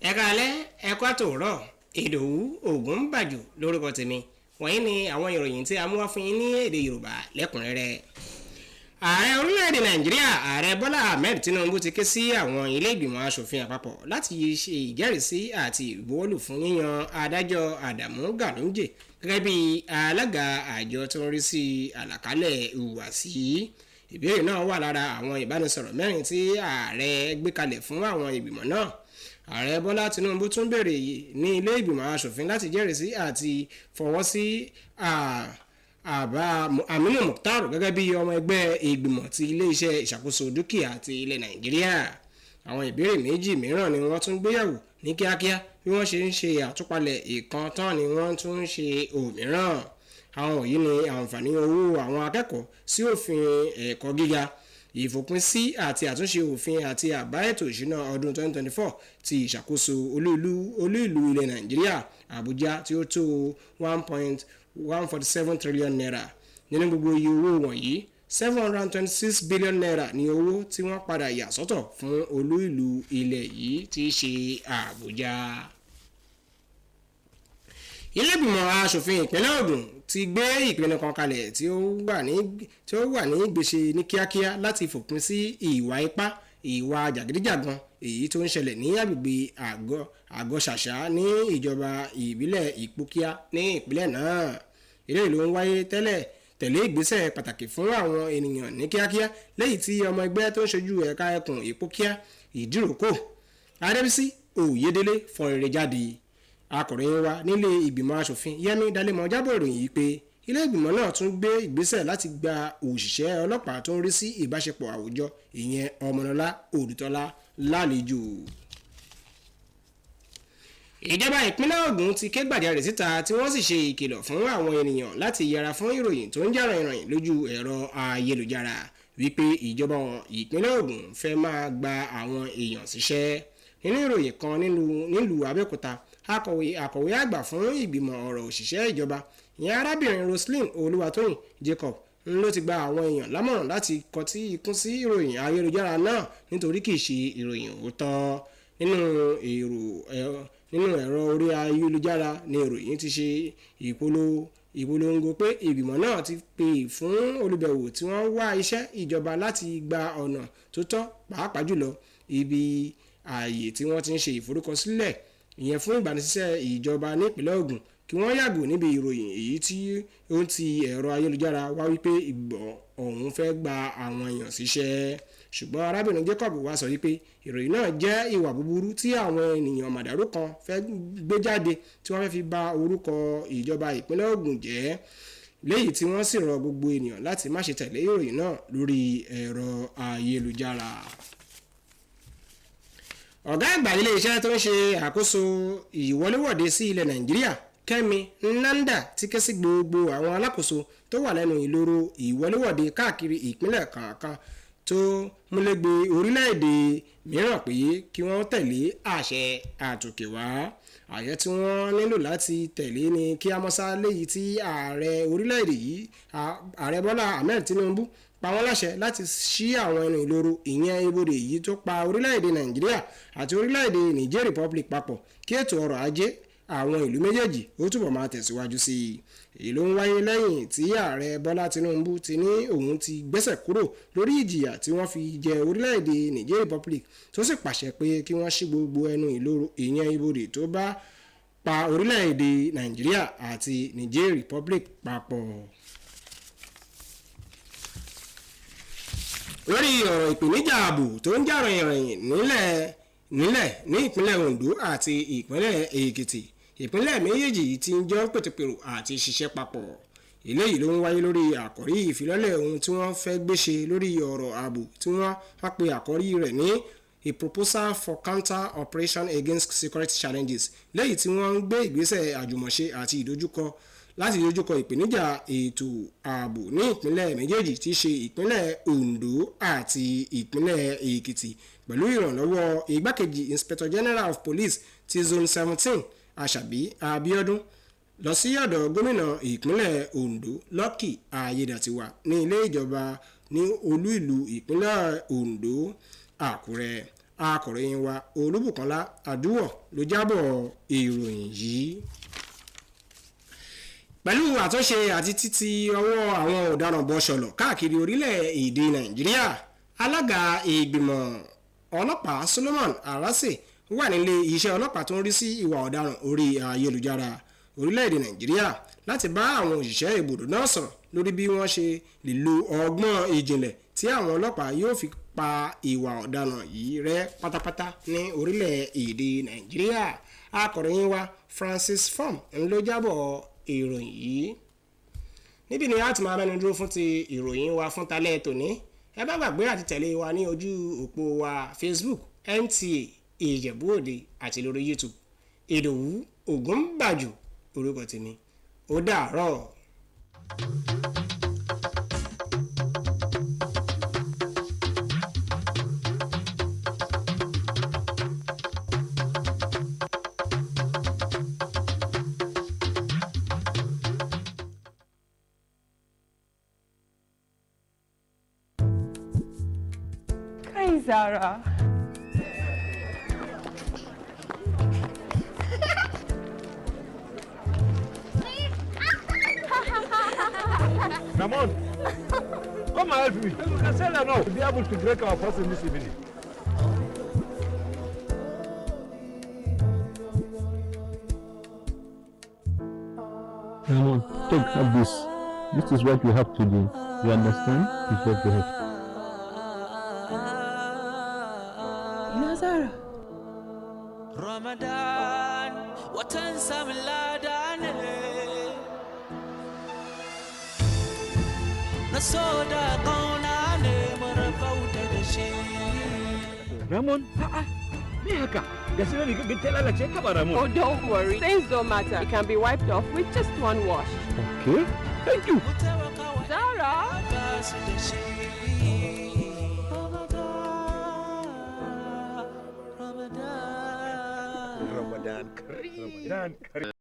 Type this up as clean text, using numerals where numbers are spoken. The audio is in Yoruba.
ẹ káalẹ́ ẹ kú àtòwúrọ̀ Ìdòwú Ògúnbàjò lórúkọ tèmi. Wọ̀nyí ni àwọn ìròyìn tí a mú wá fún yín ní èdè Yorùbá lẹ́kùnrẹ́rẹ́. Ààrẹ orílẹ̀-èdè Nàìjíríà Ààrẹ Bọ́lá Ahmed Tinubu ti ké sí àwọn ilé ìgbìmọ̀ asòfin àpapọ̀ láti ṣe ìjẹ́rìísí àti ìbuwọ́lù fún yíyan adájọ́ Adamu Ganduje gẹ́gẹ́ bí alága àjọ tó ń rí sí àlàkalẹ̀ ìhùwàsí. Ìbéèrè náà wà lára àwọn ìbánisọ̀rọ̀ mẹ́rin tí ààrẹ gbé kalẹ̀ fún àwọn ìgbìmọ̀ náà. Ààrẹ Bọ́lá Tinubu tún béèrè ní ilé ìgbìmọ̀ asòfin láti jẹ́rìísí àti fọwọ́ sí àbá Aminu Mukhtar gẹ́gẹ́ bí ọmọ ẹgbẹ́ ìgbìmọ̀ ti ilé-iṣẹ́ ìṣàkóso dúkìá ti ilẹ̀ Nàìjíríà. Àwọn ìbéèrè méjì mìíràn ni wọ́n tún gbéyàwó ní kíákíá bí wọ́n ṣe ń ṣe àtúpalẹ̀ ìkan tán ni wọ́n tún ń ṣe òmíràn. Àwọn wọ̀nyí ni àǹfààní owó àwọn akẹ́kọ̀ọ́ sí òfin ẹ̀kọ́ gíga, ìfòpin sí àti àtúnṣe òfin àti àbá ètò ìṣúná ọdún 2024 ti ìṣàkóso olú ìlú ilẹ̀ Nàìjíríà Àbújá tí ó tó 1.147 trillion naira. Nínú gbogbo iye owó wọ̀nyí 726 billion naira ni owó tí wọ́n padà yà sọ́tọ̀ fún olú ìlú ilẹ̀ yìí tí í ṣe Àbújá. Ilé ìgbìmọ̀ asòfin ìpínlẹ̀ Ògùn ti gbé ìpinnu kan kalẹ̀ tí ó wà ní ìgbésẹ̀ ní kíákíá láti fòpin sí ìwà ipá, ìwà jàgídíjàgan èyí tó ń ṣẹlẹ̀ ní agbègbè àgọ́ ṣàṣà ní ìjọba ìbílẹ̀ Ìpókíà ní ìpínlẹ̀ náà. Eléyìí ló ń wáyé tẹ̀lé ìgbésẹ̀ pàtàkì fún àwọn ènìyàn ní kíákíá lẹ́yìn tí ọmọ ẹgbẹ́ tó ń ṣojú ẹ̀ka ẹkùn Ìpókíà Ìdíròkò Adébísí Oyèdélé fọ rere jáde. Akọ̀ròyìn wa nílé ìgbìmọ̀ asòfin Yẹmí Dalẹ́mọ̀ jábọ̀ ìròyìn yìí pé ilé ìgbìmọ̀ náà tún gbé ìgbésẹ̀ láti gba òṣìṣẹ́ ọlọ́pàá tó ń rí sí ìbáṣepọ̀ àwùjọ ìyẹn Ọmọlọ́lá Odùtọ́lá lálejò. Ìjọba ìpínlẹ̀ Ògùn ti ké gbàjarè síta tí wọ́n sì ṣe ìkìlọ̀ fún àwọn ènìyàn láti yẹra fún ìròyìn tó ń jà ròyìn lójú ẹ̀rọ ayélujára wípé ìjọba ìpínlẹ̀ Ògùn fẹ́ máa gba àwọn èèyàn síṣẹ́. Nínú ìròyìn kan nílùú Abẹ́òkúta, akọ̀wé àgbà fún ìgbìmọ̀ ọ̀rọ̀ òṣìṣẹ́ ìjọba ìyẹn arábìnrin Roslyn Olúwatóyìn Jacob ló ti gba àwọn èèyàn lámọ̀ràn láti kọtí ikún sí ìròyìn ayélujára náà nítorí kìí ṣe ìròyìn òótọ́. Nínú ẹ̀rọ orí ayélujára ni ìròyìn ti ṣe ìpolongo pé ìgbìmọ̀ náà ti pè fún olùbẹ̀wò tí wọ́n wá iṣẹ́ ìjọba láti gba ọ̀nà tó tọ́ pàápàá jùlọ ibi ààyè tí wọ́n ti ń ṣe ìforúkọsílẹ̀ ìyẹn fún ìgbanisíṣẹ́ ìjọba ní ìpínlẹ̀ Ògùn kí wọ́n yàgò níbi ìròyìn èyí tí ó ń ti ẹ̀rọ ayélujára wá wípé ìgbìmọ̀ ọ̀hún fẹ́ gba àwọn èèyàn síṣẹ́. Ṣùgbọ́n arábìnrin Jacob wá sọ wípé ìròyìn náà jẹ́ ìwà búburú tí àwọn ènìyàn màdàrú kan fẹ́ gbé jáde tí wọ́n fẹ́ fi bà orúkọ ìjọba ìpínlẹ̀ Ògùn jẹ́, léyìí tí wọ́n sì rọ gbogbo ènìyàn láti má ṣe tẹ̀lé ìròyìn náà lórí ẹ̀rọ ayélujára. Ọ̀gá àgbà ilé iṣẹ́ tó ń ṣe àkóso ìwọléwọ̀de sí ilẹ̀ Nàìjíríà Kẹ́mi Nnanda ti ké sí gbogbo àwọn alákòóso tó wà lẹ́nu ìloro ìwọléwọ̀de káàkiri ìpínlẹ̀ kọ̀ọ̀kan tó múlẹ́gbẹ orílẹ̀-èdè mìíràn pé kí wọ́n tẹ̀lé àṣẹ àtòkèwá. Àṣẹ tí wọ́n nílò láti tẹ̀lé ní kí amọ́sá léyìí tí ààrẹ orílẹ̀-èdè yìí ààrẹ Bọ́lá Ahmed Tinubu pa wọ́n láṣẹ láti ṣí àwọn ẹnu ìloro ìyẹn ibodè yìí tó pa orílẹ̀-èdè Nàìjíríà àti orílẹ̀-èdè Niger Republic papọ̀ kí ètò ọrọ̀ ajé àwọn ìlú méjèèjì ó túbọ̀ máa tẹ̀síwájú sí i. Èyí ló ń wáyé lẹ́yìn tí ààrẹ Bọ́lá Tinubu ti ní òun ti gbẹ́sẹ̀ kúrò lórí ìjìyà tí wọ́n fi jẹ orílẹ̀-èdè Niger Republic tó sì pàṣẹ pé kí wọ́n ṣí gbogbo ẹnu ìloro ìyẹn ibodè tó bá pa orílẹ̀-èdè Nàìjíríà àti Niger Republic papọ̀. Lórí ọ̀rọ̀ ìpèníjà ààbò tó ń jà ròyìn nílẹ̀ ní ìpínlẹ̀ Ondo àti ìpínlẹ̀ Èkìtì, ìpínlẹ̀ méjèèjì tí ń jọ pètèpèrò àti ṣiṣẹ́ papọ̀. Eléyìí ló ń wáyé lórí àkọ́rí ìfilọ́lẹ̀ ohun tí wọ́n fẹ́ gbéṣe lórí ọ̀rọ̀ ààbò tí wọ́n á pe àkọ́rí rẹ̀ ní a proposal for counter operation against security challenges, lẹ́yìn tí wọ́n ń gbé ìgbésẹ̀ àjùmọ̀ṣe àti láti dojúkọ ìpèníjà ètò ààbò ní ìpínlẹ̀ méjèèjì tí í ṣe ìpínlẹ̀ Ondo àti ìpínlẹ̀ Èkìtì pẹ̀lú ìrànlọ́wọ́ igbákejì Inspector General of Police ti Zone 17 Àṣàbí Abíọ́dún lọ sí ọ̀dọ̀ gómìnà ìpínlẹ̀ Ondo Lucky Ayédàtiwà ní ilé ìjọba ní olú ìlú ìpínlẹ̀ Ondo Àkúrẹ́. akọ̀ròyìn wa Olúbùkọ́lá Àdúwọ̀ ló jábọ̀ ìròyìn yìí. Pẹ̀lú àtúnṣe àti títí ọwọ́ àwọn ọ̀daràn bọ́ṣọ̀lọ̀ káàkiri orílẹ̀-èdè Nàìjíríà, alága ìgbìmọ̀ ọlọ́pàá Solomon Arase wà nílé iṣẹ́ ọlọ́pàá tó ń rí sí ìwà ọ̀daràn orí ayélujára orílẹ̀-èdè Nàìjíríà láti bá àwọn òṣìṣẹ́ ibùdó náà sọ̀rọ̀ lórí bí wọ́n ṣe lè lo ọgbọ́n ìjìnlẹ̀ tí àwọn ọlọ́pàá yóò fi pa ìwà ọ̀daràn yìí rẹ́ pátápátá ní orílẹ̀-èdè Nàìjíríà. Akọ̀ròyìn wa Francis Fom ló jábọ̀ ìròyìn yìí. Níbi ni a ti máa mẹ́nu dúró fún ti ìròyìn wa fún talẹ́ tòní. Ẹ bá gbàgbé àti tẹ̀lé wa ní ojú òpó wa Facebook NTA Ijebu ode àti lórí YouTube. Ìdòwú Ògúnbàjò orúkọ tèmi. Ó dàárọ̀. Zara. Come on. Come and help me. You can say that now. We'll be able to break our fast in this evening. Come on, have this. This is what you have to do. You understand? This is what you have to do. Zara. Ramadan, watan samun lada ne. Na so da kauna ne marabauta da shi. Ramon, me haka. Gashi ne ga ta lalace ka ba Ramon. Oh, don't worry. Stains don't matter. It can be wiped off with just one wash. Okay, thank you. Zara. Ramadan Kareem.